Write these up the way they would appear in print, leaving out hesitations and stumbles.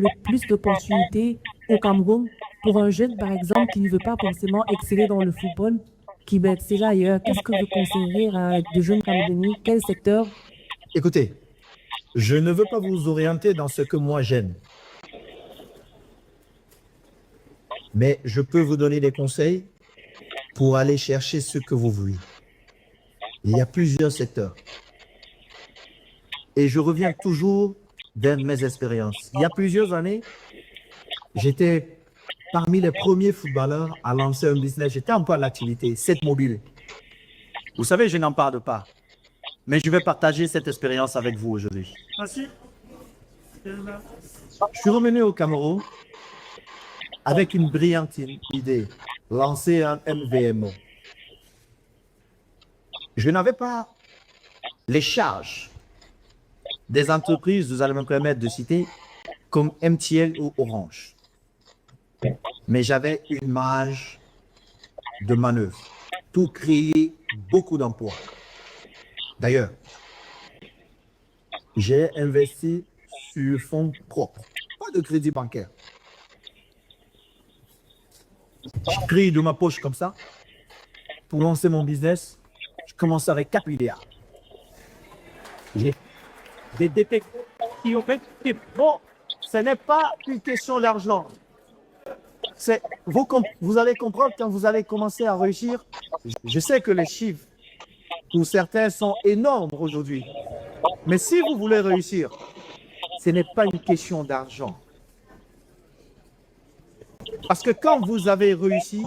le plus d'opportunités au Cameroun pour un jeune, par exemple, qui ne veut pas forcément exceller dans le football, qui veut exceller ailleurs? Qu'est-ce que vous conseillerez à de jeunes Camerounais? Quel secteur? Écoutez, je ne veux pas vous orienter dans ce que moi j'aime, mais je peux vous donner des conseils pour aller chercher ce que vous voulez. Il y a plusieurs secteurs. Et je reviens toujours vers mes expériences. Il y a plusieurs années, j'étais parmi les premiers footballeurs à lancer un business. J'étais en plein d'activité, 7 mobile. Vous savez, je n'en parle pas, mais je vais partager cette expérience avec vous aujourd'hui. Merci. Je suis revenu au Cameroun avec une brillante idée, lancer un MVMO. Je n'avais pas les charges des entreprises, vous allez me permettre de citer, comme MTL ou Orange. Mais j'avais une marge de manœuvre pour créer beaucoup d'emplois. D'ailleurs, j'ai investi sur fonds propres, pas de crédit bancaire. Je crée de ma poche comme ça pour lancer mon business. Je commence avec 4 milliards. J'ai des détectives qui ont fait bon, ce n'est pas une question d'argent. Vous allez comprendre quand vous allez commencer à réussir. Je sais que les chiffres, pour certains, sont énormes aujourd'hui. Mais si vous voulez réussir, ce n'est pas une question d'argent. Parce que quand vous avez réussi,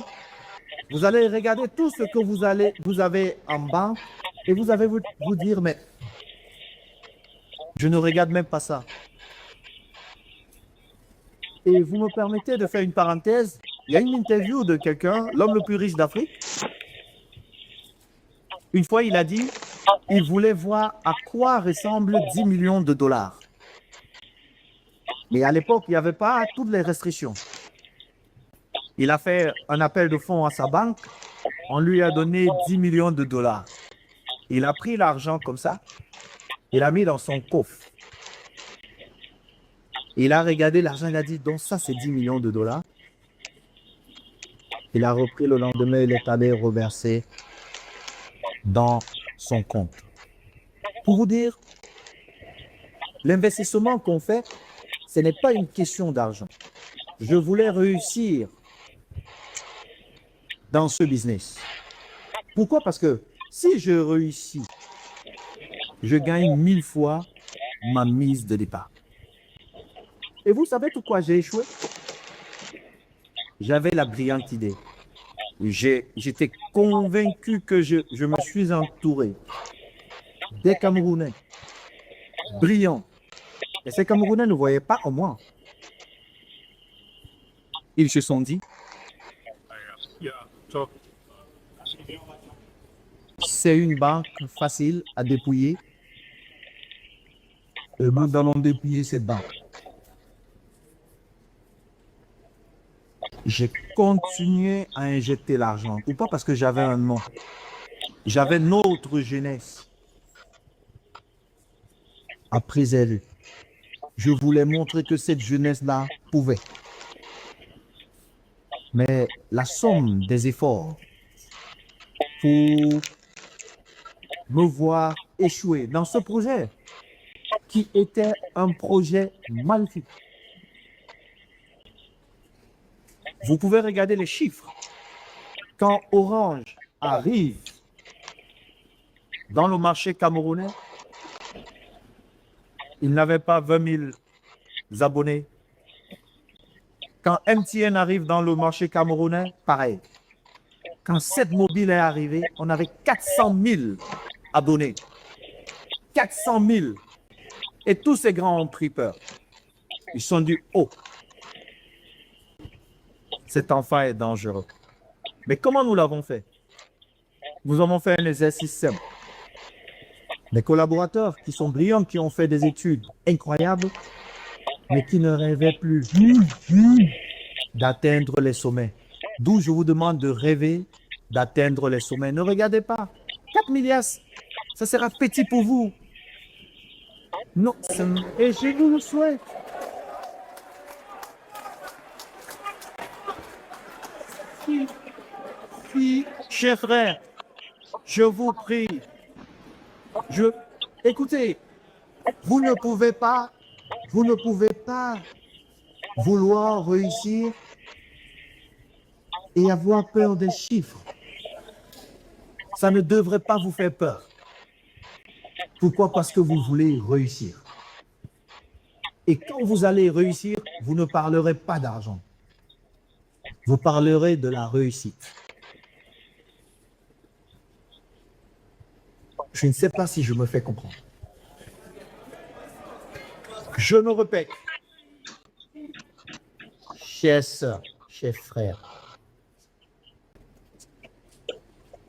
vous allez regarder tout ce que vous avez en banque et vous allez vous dire, mais je ne regarde même pas ça. Et vous me permettez de faire une parenthèse. Il y a une interview de quelqu'un, l'homme le plus riche d'Afrique. Une fois, il a dit, il voulait voir à quoi ressemblent 10 millions de dollars. Mais à l'époque, il n'y avait pas toutes les restrictions. Il a fait un appel de fonds à sa banque. On lui a donné 10 millions de dollars. Il a pris l'argent comme ça. Il l'a mis dans son coffre. Il a regardé l'argent, il a dit, donc ça c'est 10 millions de dollars. Il a repris le lendemain, il est allé reverser dans son compte. Pour vous dire, l'investissement qu'on fait, ce n'est pas une question d'argent. Je voulais réussir dans ce business. Pourquoi? Parce que si je réussis, je gagne 1000 fois ma mise de départ. Et vous savez pourquoi j'ai échoué? J'avais la brillante idée. J'étais convaincu que je me suis entouré des Camerounais brillants. Et ces Camerounais ne voyaient pas en moi. Ils se sont dit, c'est une banque facile à dépouiller. Et nous allons dépouiller cette banque. J'ai continué à injecter l'argent. Pourquoi? Parce que j'avais un nom. J'avais notre jeunesse à préserver. Je voulais montrer que cette jeunesse-là pouvait. Mais la somme des efforts pour me voir échouer dans ce projet, qui était un projet magnifique. Vous pouvez regarder les chiffres. Quand Orange arrive dans le marché camerounais, il n'avait pas 20 000 abonnés. Quand MTN arrive dans le marché camerounais, pareil. Quand 7 Mobile est arrivé, on avait 400 000 abonnés. 400 000. Et tous ces grands ont pris peur. Ils se sont dit, oh, cet enfant est dangereux. Mais comment nous l'avons fait? Nous avons fait un exercice simple. Des collaborateurs qui sont brillants, qui ont fait des études incroyables, mais qui ne rêvaient plus d'atteindre les sommets. D'où je vous demande de rêver d'atteindre les sommets. Ne regardez pas. 4 milliards, ça sera petit pour vous. Non, et je vous le souhaite. Chers frères, je vous prie, écoutez, vous ne pouvez pas vouloir réussir et avoir peur des chiffres. Ça ne devrait pas vous faire peur. Pourquoi? Parce que vous voulez réussir. Et quand vous allez réussir, vous ne parlerez pas d'argent. Vous parlerez de la réussite. Je ne sais pas si je me fais comprendre. Je me répète. Chers sœurs, chers frères,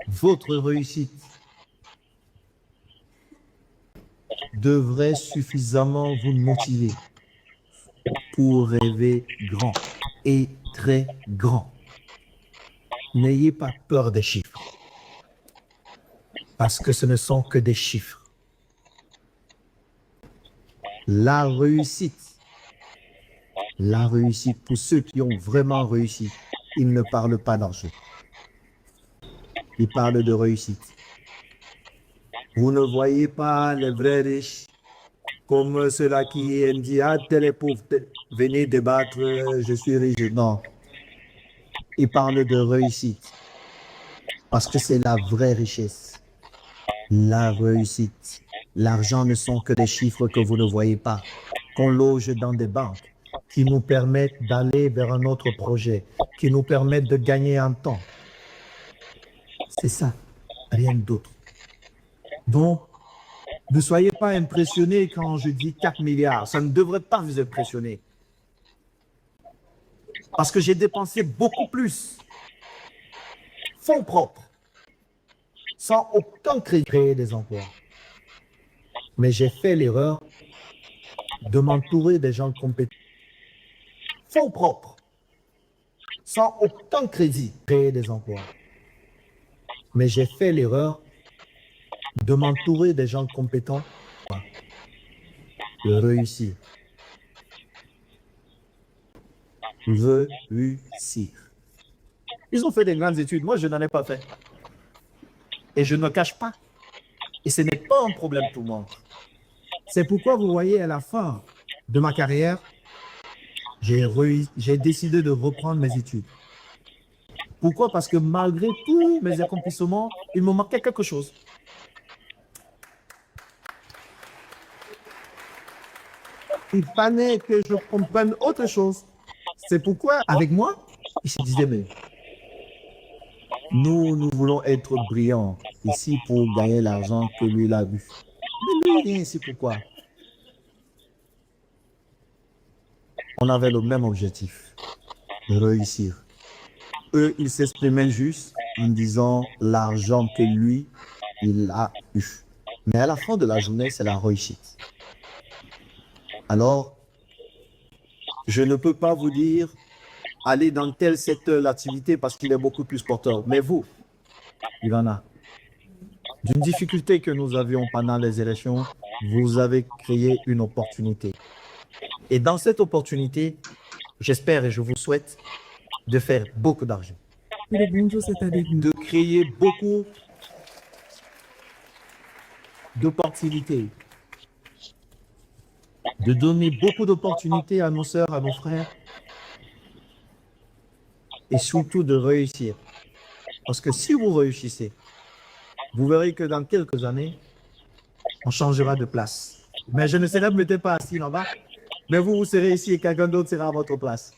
votre réussite devrait suffisamment vous motiver pour rêver grand et très grand. N'ayez pas peur des chiffres, parce que ce ne sont que des chiffres. La réussite pour ceux qui ont vraiment réussi, ils ne parlent pas d'argent. Ils parlent de réussite. Vous ne voyez pas les vrais riches comme ceux-là qui disent « Ah, tel est pauvre, venez débattre, je suis riche ». Non. Ils parlent de réussite parce que c'est la vraie richesse. La réussite. L'argent ne sont que des chiffres que vous ne voyez pas, qu'on loge dans des banques, qui nous permettent d'aller vers un autre projet, qui nous permettent de gagner en temps. C'est ça, rien d'autre. Donc, ne soyez pas impressionnés quand je dis 4 milliards. Ça ne devrait pas vous impressionner. Parce que j'ai dépensé beaucoup plus. Fonds propres. Sans aucun crédit, créer des emplois. Mais j'ai fait l'erreur de m'entourer des gens compétents. Fonds propres. Sans aucun crédit, créer des emplois. Mais j'ai fait l'erreur de m'entourer des gens compétents, de réussir. Réussir. Ils ont fait des grandes études, moi je n'en ai pas fait. Et je ne me cache pas. Et ce n'est pas un problème pour moi. C'est pourquoi vous voyez à la fin de ma carrière, j'ai décidé de reprendre mes études. Pourquoi? Parce que malgré tous mes accomplissements, il me manquait quelque chose. Il fallait que je comprenne autre chose. C'est pourquoi, avec moi, il se disait, mais nous voulons être brillants ici pour gagner l'argent que lui, il a vu. Mais lui, il vient ici pourquoi? On avait le même objectif, de réussir. Eux, ils s'exprimaient juste en disant l'argent que lui, il a eu. Mais à la fin de la journée, c'est la réussite. Alors, je ne peux pas vous dire, allez dans tel secteur d'activité parce qu'il est beaucoup plus porteur. Mais vous, il en a. D'une difficulté que nous avions pendant les élections, vous avez créé une opportunité. Et dans cette opportunité, j'espère et je vous souhaite de faire beaucoup d'argent. De créer beaucoup d'opportunités. De donner beaucoup d'opportunités à nos sœurs, à nos frères. Et surtout de réussir. Parce que si vous réussissez, vous verrez que dans quelques années, on changera de place. Mais je ne serai peut-être pas assis là-bas, mais vous serez ici et quelqu'un d'autre sera à votre place.